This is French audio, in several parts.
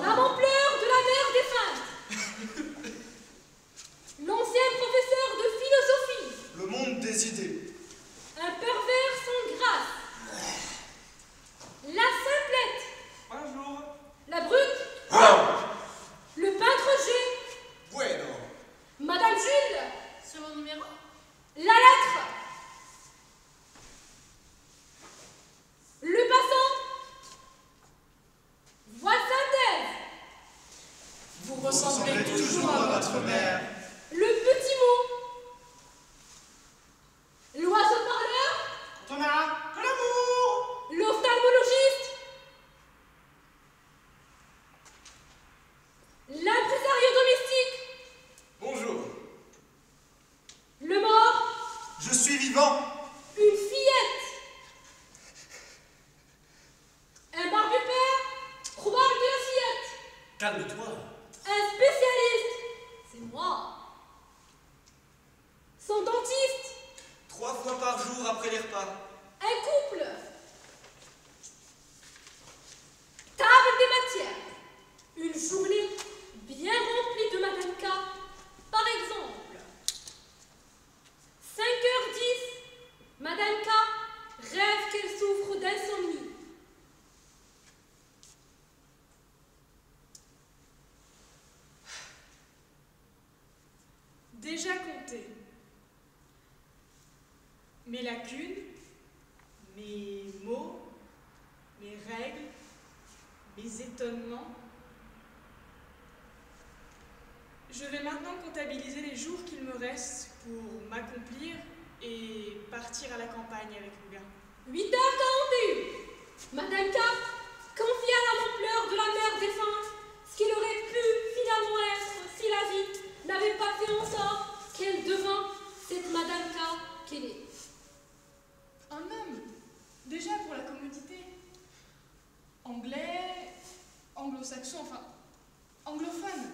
L'ampleur de la mère défunte. L'ancien professeur de philosophie. Le monde des idées. Un pervers sans grâce. La simplette. Bonjour. La brute. Le peintre G. Bueno. Madame Jules. C'est mon numéro? La lettre. Le passant. Voix synthèse. Vous ressemblez toujours à votre mère. Le petit mot. L'oiseau parleur. T'en as un? Que l'amour! L'ophtalmologiste. L'impresario domestique. Bonjour. Le mort. Je suis vivant. Une fillette. Un barbu-père. Probable de la fillette. Calme-toi. Un spécialiste. C'est moi. Son dentiste. 3 fois par jour après les repas. Un couple. Table des matières. Une journée bien remplie de Madame K. Par exemple, 5h10, Madame K rêve qu'elle souffre d'insomnie. Déjà compté. Mes lacunes, mes mots, mes règles, mes étonnements. Je vais maintenant comptabiliser les jours qu'il me reste pour m'accomplir et partir à la campagne avec Louga. 8h41, Madame K confia à l'ampleur de la mère défunte ce qu'il aurait pu finalement être si la vie n'avait pas fait en sorte qu'elle devint cette Madame K qu'elle est. Un homme, déjà pour la commodité. Anglais, anglo-saxon, enfin anglophone.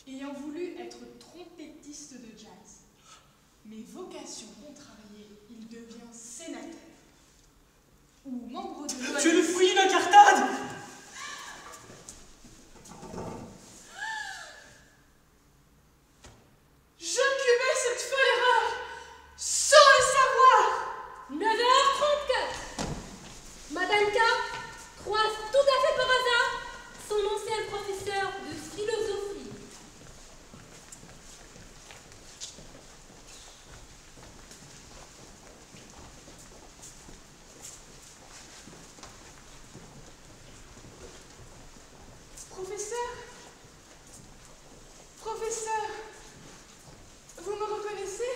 Ayant voulu être trompettiste de jazz. Mais vocation contrariée, il devient sénateur. Ou membre de l'ONU. Tu es le fruit d'un cartade. J'incubais cette folle erreur, sans le savoir. 9h34, Madame K croise tout à fait par hasard son ancien professeur de philosophie. Professeur, vous me reconnaissez?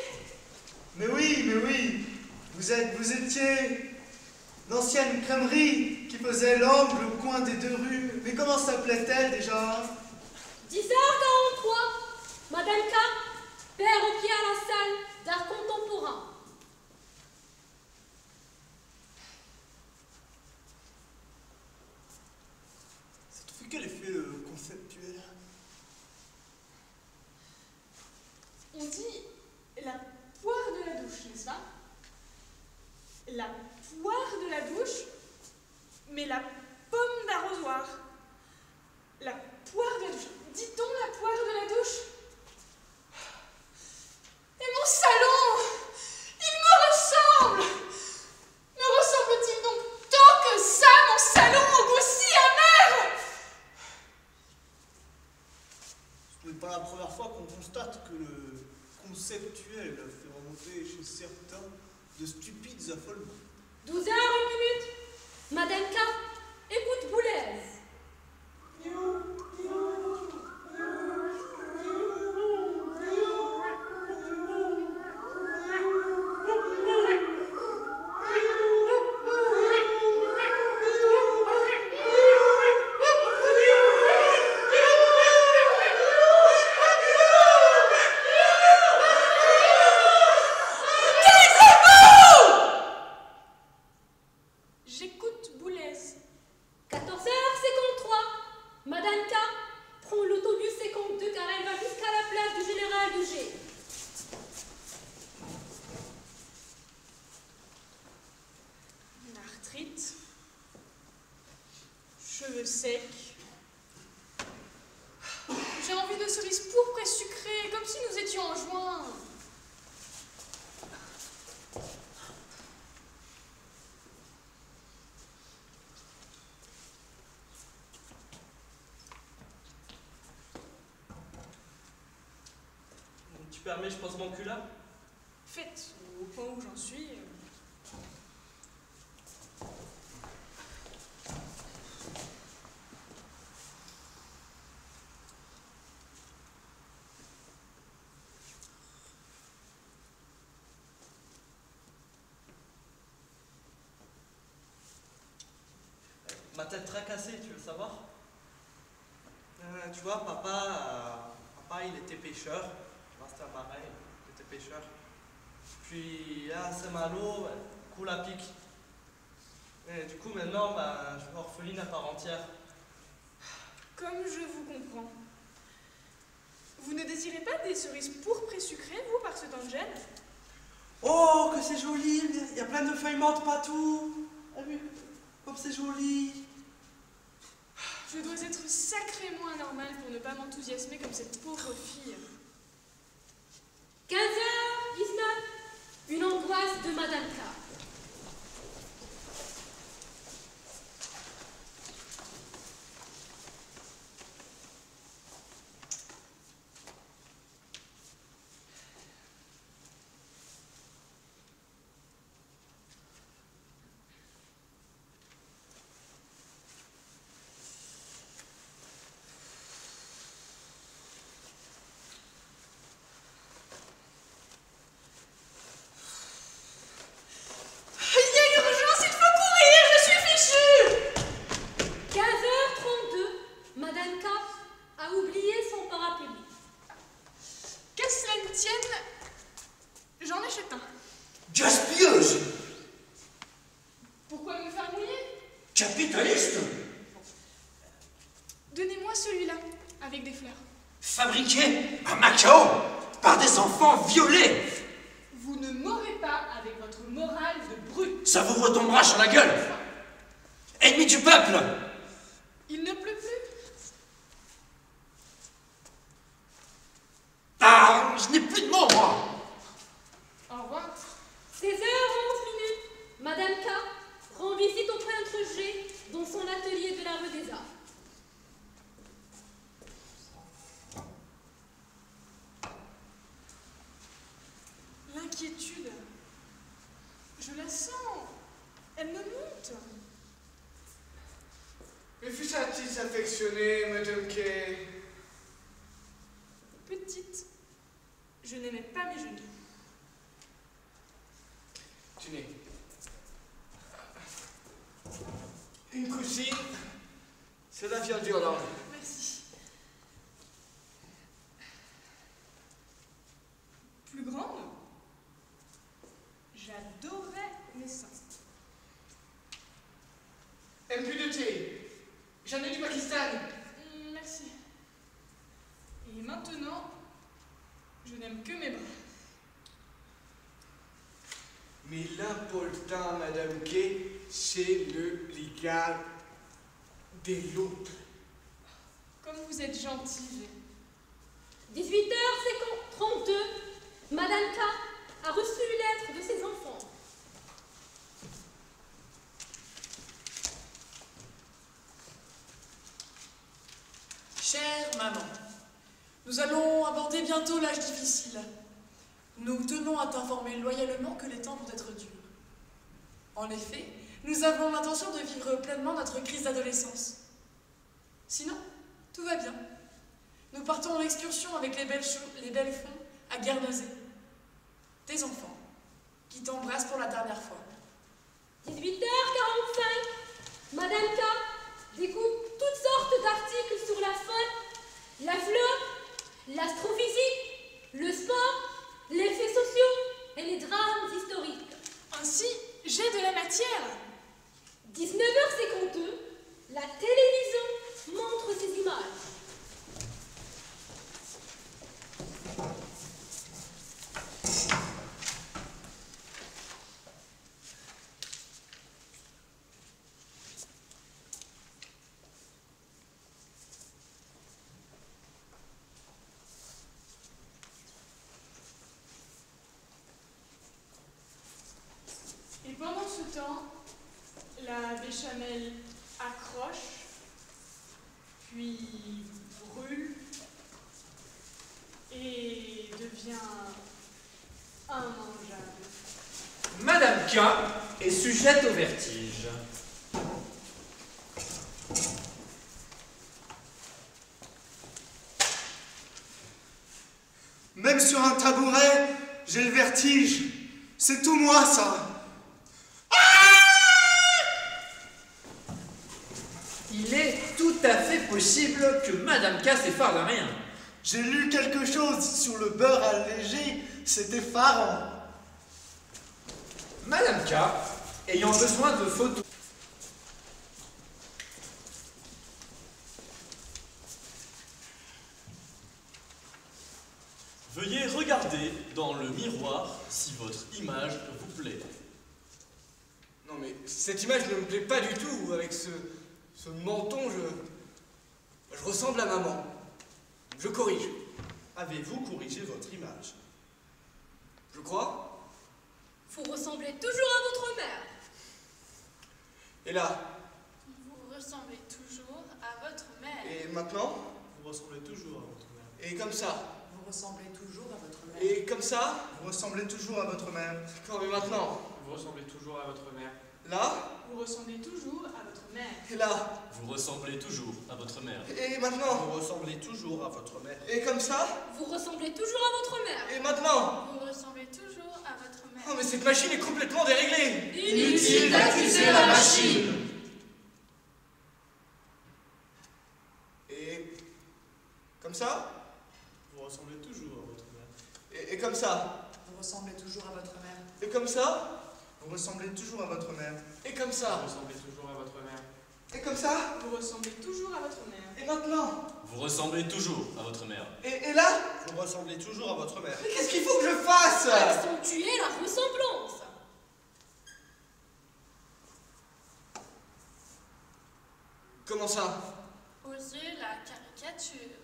Mais oui. Vous étiez l'ancienne crèmerie qui faisait l'angle au coin des 2 rues. Mais comment s'appelait-elle déjà? 10h43, Madame K perd au pied à la salle d'art contemporain. Ça te fait quel effet le conceptuel? On dit la poire de la douche, n'est-ce pas? La poire de la douche, mais la pomme d'arrosoir. La poire de la douche. Dit-on la poire de la douche? Et mon salon! Il me ressemble! Me ressemble-t-il donc tant que ça, mon salon au goût si amer? Ce n'est pas la première fois qu'on constate que le conceptuel fait remonter chez certains de stupides affolements. 12h01, Madame K écoute Boulez. J'écoute Boulez. 14h53, Madame K prend l'autobus 52 car elle va jusqu'à la place du général de G. L'arthrite, cheveux secs. J'ai envie de cerises pourpres et sucrées, comme si nous étions en juin. Tu permets, je pose mon cul là? Faites, au point où j'en suis. Ma tête tracassée, tu veux savoir? Tu vois, papa, il était pêcheur. Là, c'était un marin, il était pêcheur. Puis à Saint-Malo, coule à pic. Et du coup, maintenant, je suis orpheline à part entière. Comme je vous comprends. Vous ne désirez pas des cerises pourpres et sucrées, vous, par ce temps de gêne? Oh, que c'est joli! Il y a plein de feuilles mortes partout! Ah oui, comme c'est joli! Je dois être sacrément anormale pour ne pas m'enthousiasmer comme cette pauvre fille. 15h19, une angoisse de Madame K. Capitaliste? Donnez-moi celui-là, avec des fleurs. Fabriqué à Macao par des enfants violés. Vous ne m'aurez pas avec votre morale de brute. Ça vous retombera sur la gueule. Ennemi du peuple. Il ne pleut plus. Ah, je n'ai plus de mots, moi. Au revoir. 16h11. Madame K rend visite au peintre G dans son atelier de la rue des Arts. L'inquiétude. Je la sens. Elle me monte. Mais fut sa petite affectionnée, Madame Kay? Petite, je n'aimais pas mes genoux. Tenez. Une cousine, cela vient d'Irlande. Merci. Plus grande? J'adorais mes seins. Un peu de thé. J'en ai du Pakistan. Merci. Et maintenant, je n'aime que mes bras. Mais l'important, Madame Kay, c'est le légal de l'autre. Comme vous êtes gentille. 18h32, Madame K a reçu une lettre de ses enfants. Chère maman, nous allons aborder bientôt l'âge difficile. Nous tenons à t'informer loyalement que les temps vont être durs. En effet, nous avons l'intention de vivre pleinement notre crise d'adolescence. Sinon, tout va bien. Nous partons en excursion avec les belles fonds à Guernesey. Tes enfants, qui t'embrassent pour la dernière fois. 18h45, Madame K découpe toutes sortes d'articles sur la faune, la flore, l'astrophysique, le sport, les faits sociaux et les drames historiques. Ainsi, j'ai de la matière. 19h52, la télévision montre ces images. béchamel accroche, puis brûle et devient immangeable. Madame K est sujette au vertige. Même sur un tabouret, j'ai le vertige. C'est tout moi, ça. Il est tout à fait possible que Madame K s'effare de rien. J'ai lu quelque chose sur le beurre allégé. C'est effarant. Madame K, ayant besoin de photos. Veuillez regarder dans le miroir si votre image vous plaît. Non mais cette image ne me plaît pas du tout. Avec ce menton, je ressemble à maman. Je corrige. Avez-vous corrigé votre image? Je crois. Vous ressemblez toujours à votre mère. Et là? Vous ressemblez toujours à votre mère. Et maintenant? Vous ressemblez toujours à votre mère. Et comme ça? Vous ressemblez toujours à votre mère. Et comme ça? Vous ressemblez toujours à votre mère. D'accord, mais maintenant? Vous ressemblez toujours à votre mère. Là? Vous ressemblez toujours à votre mère. Et là? Vous ressemblez toujours à votre mère. Et maintenant? Vous ressemblez toujours à votre mère. Et comme ça? Vous ressemblez toujours à votre mère. Et maintenant? Vous ressemblez toujours à votre mère. Oh mais cette machine est complètement déréglée. Inutile d'accuser la machine. Et comme ça? Vous ressemblez toujours à votre mère. Et comme ça? Vous ressemblez toujours à votre mère. Et comme ça? Vous ressemblez toujours à votre mère. Et comme ça? Vous ressemblez toujours à votre mère. Et comme ça? Vous ressemblez toujours à votre mère. Et maintenant? Vous ressemblez toujours à votre mère. Et là? Vous ressemblez toujours à votre mère. Mais qu'est-ce qu'il faut que je fasse? Accentuer la ressemblance. Comment ça? Osez la caricature.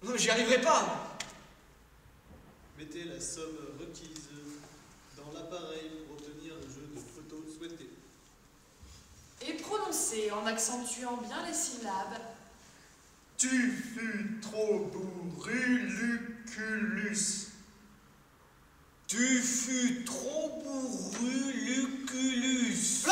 Non, j'y arriverai pas. Mettez la somme requise dans l'appareil pour obtenir le jeu de photos souhaité. Et prononcez en accentuant bien les syllabes. Tu fus trop bourru, Lucullus. Tu fus trop bourru, Lucullus.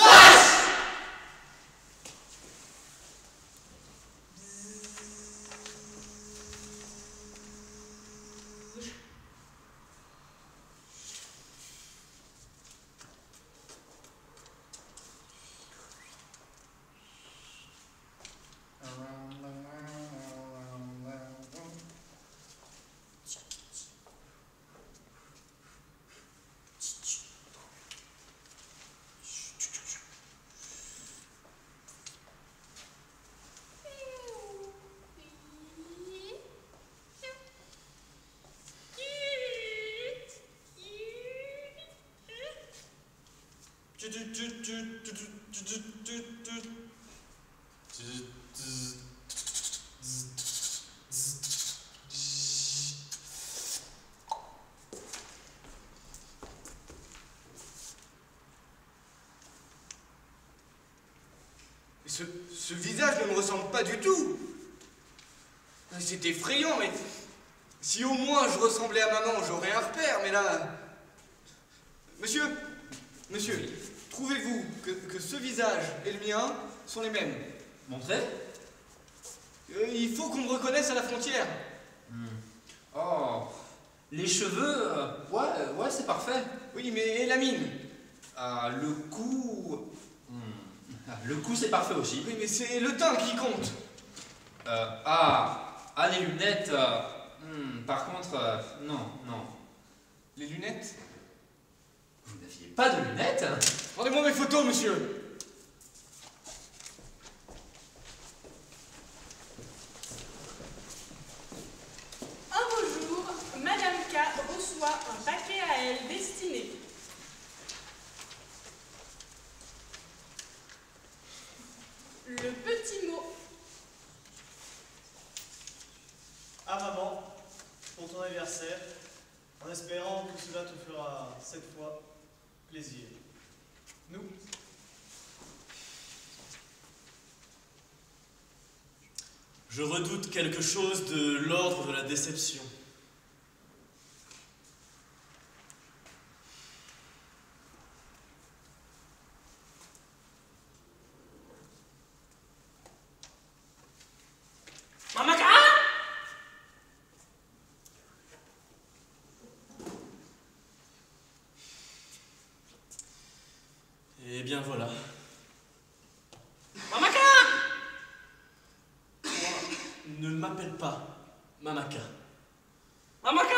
Ce visage ne me ressemble pas du tout. C'est effrayant, mais si au moins je ressemblais à maman, j'aurais un repère, mais là... Monsieur, trouvez-vous que ce visage et le mien sont les mêmes? Montrez. Il faut qu'on me reconnaisse à la frontière. Oh, les cheveux, ouais, c'est parfait. Oui, mais et la mine? Le cou... Le cou, c'est parfait aussi. Oui, mais c'est le teint qui compte. Les lunettes... par contre, non. Les lunettes? Vous n'aviez pas de lunettes? Rendez-moi mes photos, monsieur. Un beau jour, Madame K reçoit un paquet à elle destiné. Le petit mot. À maman, pour ton anniversaire, en espérant que cela te fera cette fois plaisir. Nous, Je redoute quelque chose de l'ordre de la déception. Mamaka! Eh bien voilà. Mamaka! Ne m'appelle pas Mamaka. Mamaka!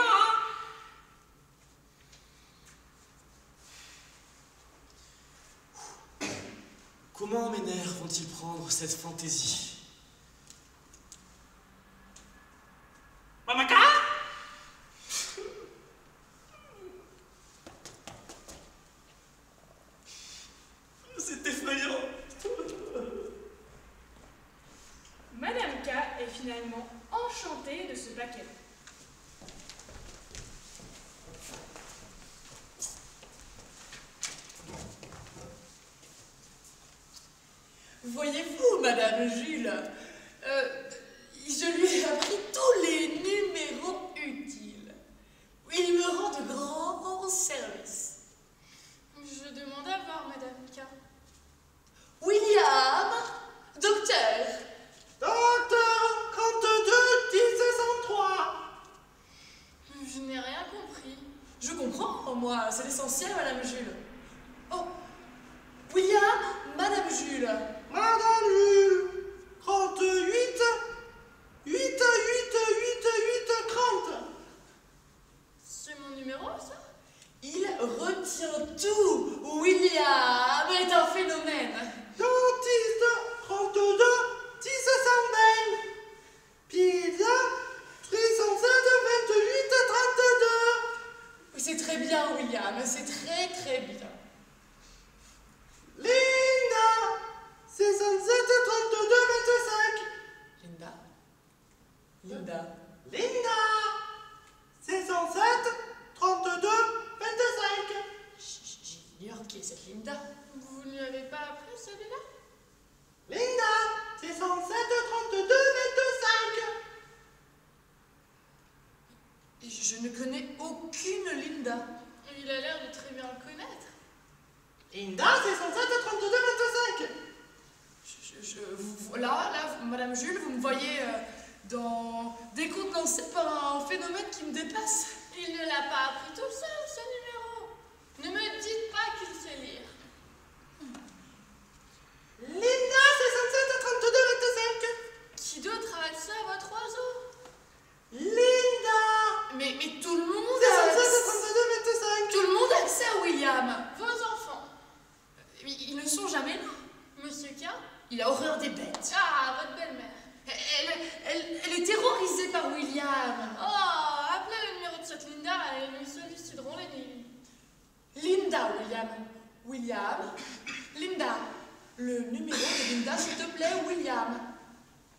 Comment mes nerfs vont-ils prendre cette fantaisie? Mamaka! C'est effrayant. Madame K est finalement enchantée de ce paquet. Voyez-vous, Madame Jules, je lui ai appris tous les numéros utiles. Il me rend de grands services. Je demande à voir Madame K. William, docteur. Docteur 32 1063. Je n'ai rien compris. Je comprends, moi, c'est l'essentiel, Madame Jules. Oh, William, Madame Jules. Madame Jules 38 8 8 8 8 30. C'est mon numéro, ça? Il retient tout. William est un phénomène. Dentiste 32 1020. Pizza 307 28 32. C'est très bien, William, c'est très très bien. Linda 67 32 25. Linda. Linda. Linda 67 32 25. J'ignore qui est cette Linda. Vous ne lui avez pas appris celui-là? Linda 67 32 25. Je ne connais aucune Linda. Il a l'air de très bien le connaître. Linda 67 32 25. Là, Madame Jules, vous me voyez décontenancée par un phénomène qui me dépasse. Il ne l'a pas appris tout seul, ce numéro. Ne me dites pas qu'il sait lire. Linda 67 32 25. Qui d'autre a accès à votre oiseau? Linda Mais tout le monde 67 32 25. Tout le monde a accès à William. Vos enfants. Ils ne sont jamais là. Monsieur K? Il a horreur des bêtes. Ah, votre belle-mère. Elle est terrorisée par William. Oh, appelez le numéro de cette Linda et nous solliciterons les nuits. Linda, William. William. Linda. Le numéro de Linda, s'il te plaît, William.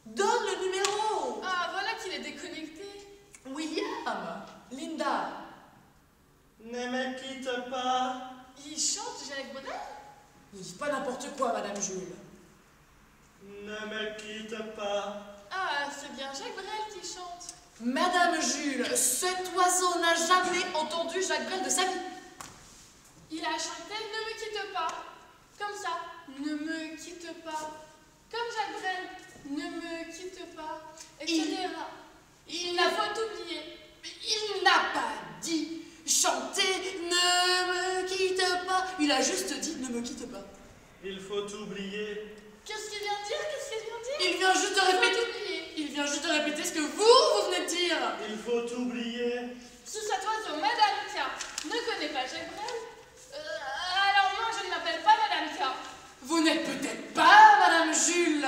Donne le numéro. Ah, voilà qu'il est déconnecté. William. Linda. Ne me quitte pas. Il chante Jacques Brel? Ne dites pas n'importe quoi, Madame Jules. Ne me quitte pas. Ah, c'est bien Jacques Brel qui chante. Madame Jules, cet oiseau n'a jamais entendu Jacques Brel de sa vie. Il a chanté Ne me quitte pas. Comme ça. Ne me quitte pas. Comme Jacques Brel. Ne me quitte pas. Etc. Il La faut oublier. Il n'a pas dit chanter ne me quitte pas. Il a juste dit ne me quitte pas. Il faut oublier. Qu'est-ce qu'il vient de dire? Qu'est-ce qu'il vient de dire? Il vient juste de Il faut répéter. oublier. Il vient juste de répéter ce que vous venez de dire. Il faut oublier. Sous cet oiseau, Madame K ne connaît pas Jacques Brel. Alors moi, je ne m'appelle pas Madame K. Vous n'êtes peut-être pas Madame Jules.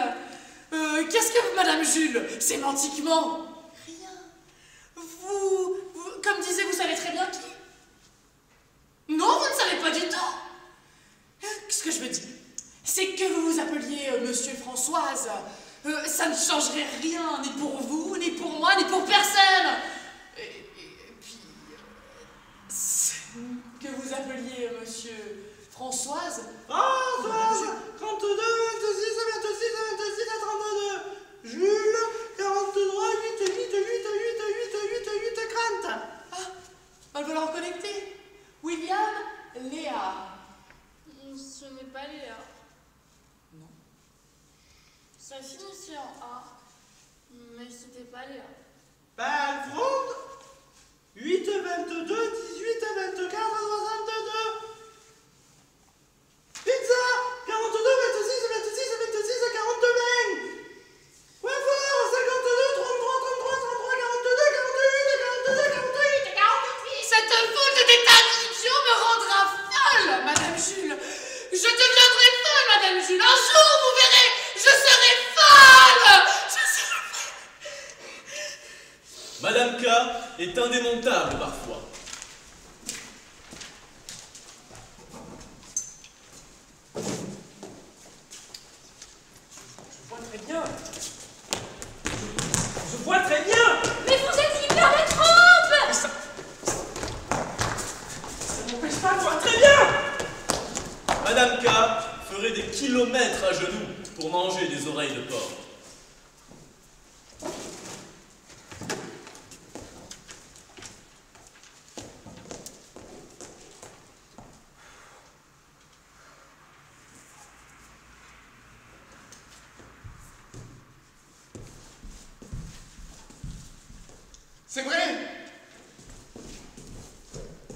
Qu'est-ce que Madame Jules, sémantiquement? Rien. Vous, comme disait, vous savez très bien qui? Non, vous ne savez pas du tout. Qu'est-ce que je veux dire? C'est que vous vous appeliez Monsieur Françoise. Ça ne changerait rien, ni pour vous, ni pour moi, ni pour personne. Et puis, que vous appeliez Monsieur Françoise? Françoise, 32, 26, 26, 26 et 32. Jules, 43, 8, 8, 8, 8, 8, 8, 8, 30. Ah, elle va la reconnecter. William, Léa. Ce n'est pas Léa. Non. Ça finissait en A, mais c'était pas Léa. Belfronde, 8, 22, 18, 24, 62. Pizza, 42, 26, 26, 26, 42, 20. Waffle, 52, 33, 33, 33, 42, 42, 42, 48. Cette faute d'interdiction me rendra folle, Madame Jules. Je deviendrai folle, Madame Jules. Un jour, vous verrez, je serai folle. Je serai folle. Madame K est indémontable parfois. Je vois très bien. Je vois très bien. Mais vous êtes hyper les trompes! Mais ça m'empêche pas de voir très bien. Madame K ferait des kilomètres à genoux pour manger des oreilles de porc. C'est vrai!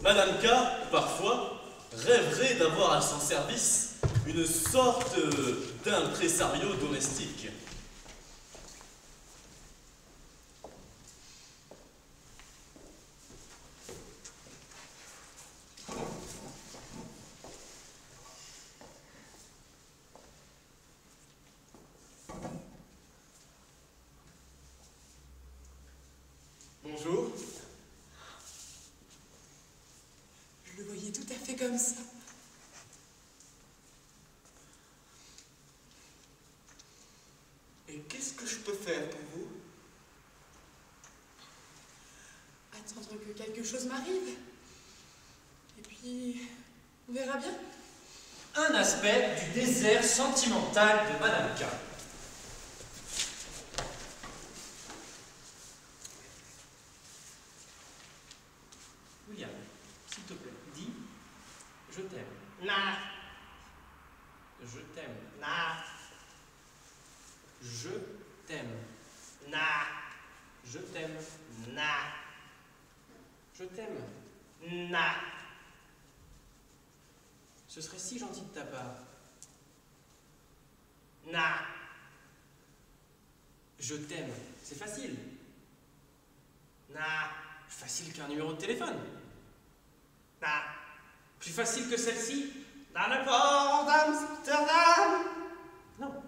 Madame K, parfois, rêverait d'avoir à son service une sorte d'impresario domestique. Bonjour. Je le voyais tout à fait comme ça. Et qu'est-ce que je peux faire pour vous? Attendre que quelque chose m'arrive. Et puis, on verra bien. Un aspect du désert sentimental de Madame K. William, s'il te plaît, dis « Je t'aime ». Nah, Je t'aime. nah, Je t'aime. nah, Je t'aime. nah, Je t'aime. nah. Ce serait si gentil de ta part. Nah, Je t'aime. C'est facile. nah, Facile qu'un numéro de téléphone. nah. Plus facile que celle-ci. Dans le port d'Amsterdam. Non.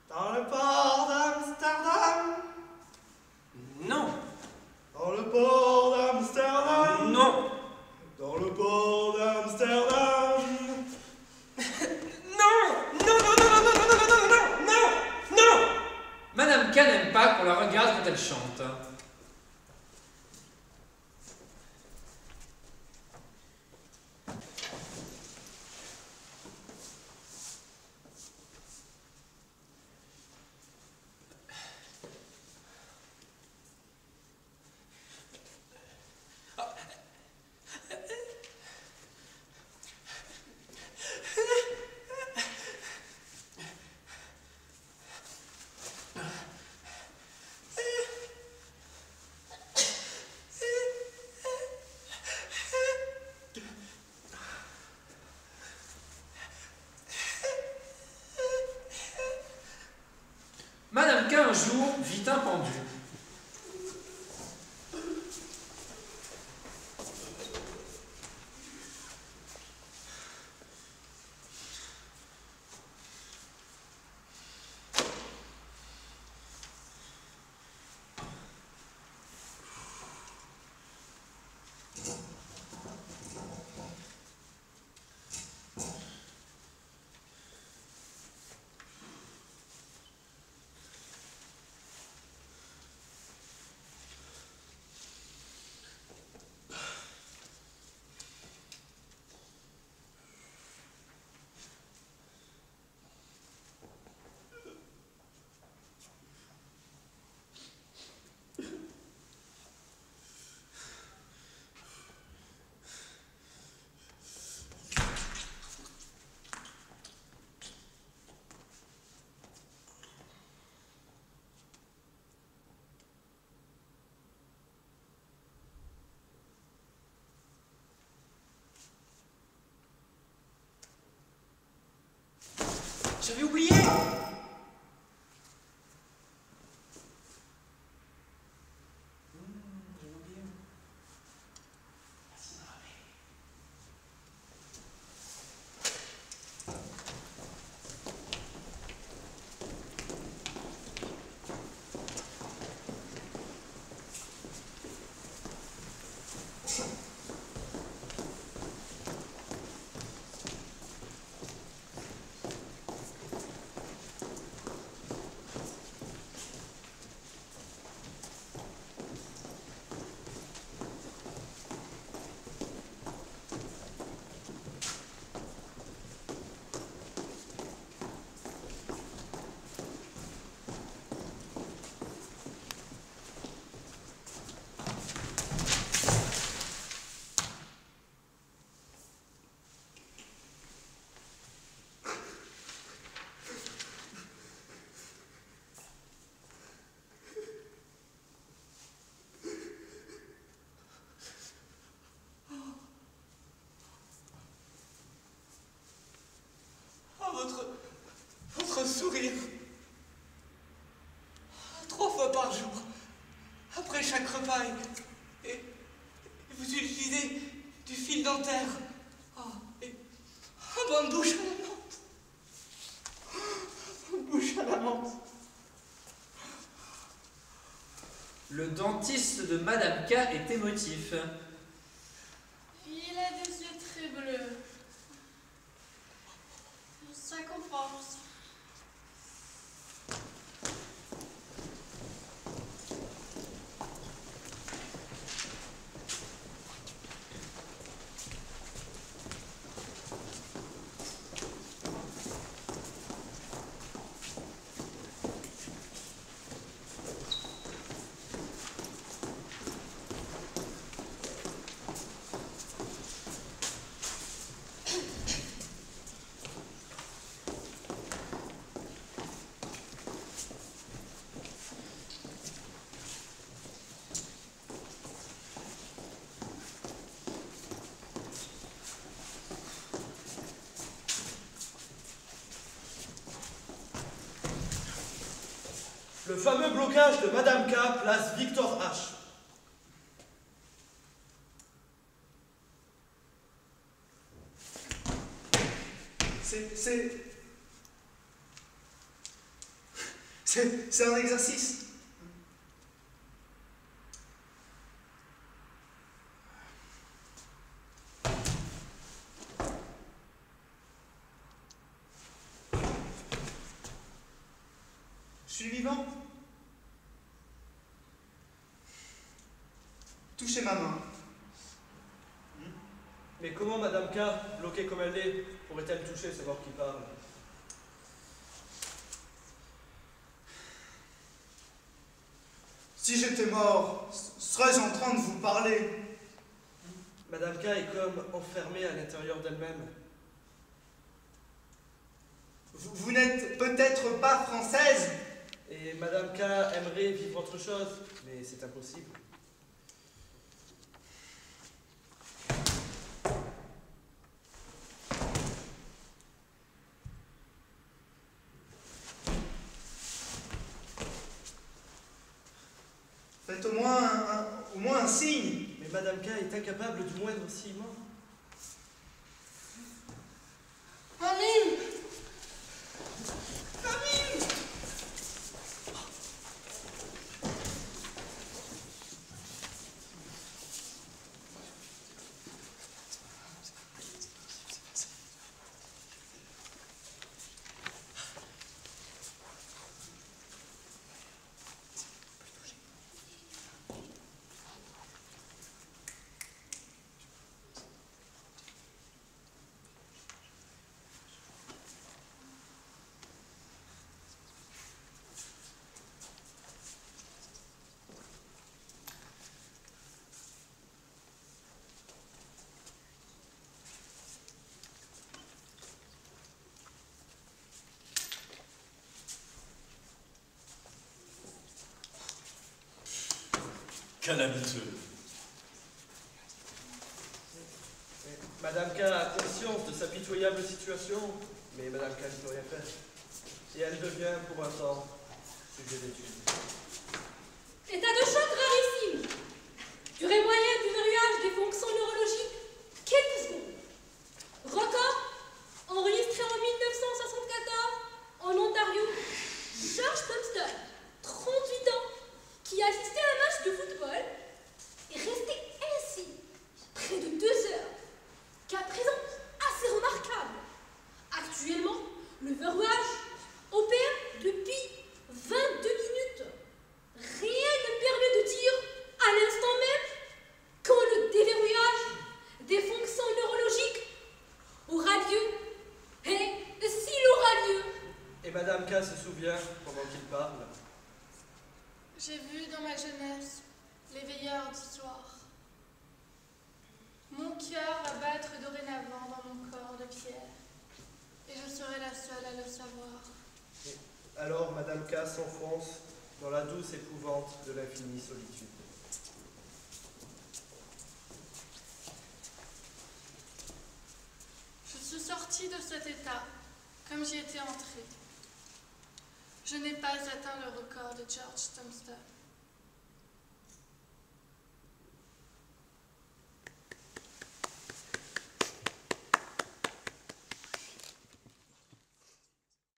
Dans le port d'Amsterdam. Non. Dans le port d'Amsterdam. Non. Dans le port d'Amsterdam. Non. Madame K n'aime pas qu'on la regarde quand elle chante. Madame K un jour vit un pendu. votre sourire. 3 fois par jour, après chaque repas, et vous utilisez du fil dentaire. Et un bain de bouche à la menthe. Un bain de bouche à la menthe. Le dentiste de Madame K est émotif. Il a des yeux très bleus. Ça compense. Le fameux blocage de Madame K, place Victor H. C'est un exercice. Je suis vivant. Touchez ma main. Mais comment Madame K, bloquée comme elle est, pourrait-elle toucher, savoir qui parle? Si j'étais mort, serais-je en train de vous parler? Madame K est comme enfermée à l'intérieur d'elle-même. Vous n'êtes peut-être pas française? Et Madame K aimerait vivre autre chose, mais c'est impossible. Faites au moins un signe. Mais Madame K est incapable du moindre ciment. Amine! Amine! Calamiteux. Madame K a conscience de sa pitoyable situation, mais Madame K ne peut rien faire. Et elle devient pour un temps sujet d'étude. État de choc rarissime. Durée moyenne du verrouillage des fonctions neurologiques, quelques secondes. Record, enregistré en 1974 en Ontario, George Thompson, 38 ans, qui assistait à un match de football est resté ainsi près de 2 heures, qu'à présent assez remarquable. Actuellement, le verrouillage opère depuis 22 minutes. Rien ne permet de dire à l'instant même quand le déverrouillage des fonctions neurologiques aura lieu et s'il aura lieu. Et Madame K se souvient, pendant qu'il parle, J'ai vu dans ma jeunesse les veilleurs du soir. Mon cœur va battre dorénavant dans mon corps de pierre, et je serai la seule à le savoir. et alors Madame K s'enfonce dans la douce épouvante de l'infinie solitude. Je suis sortie de cet état comme j'y étais entrée. Je n'ai pas atteint le record de George Stumstad.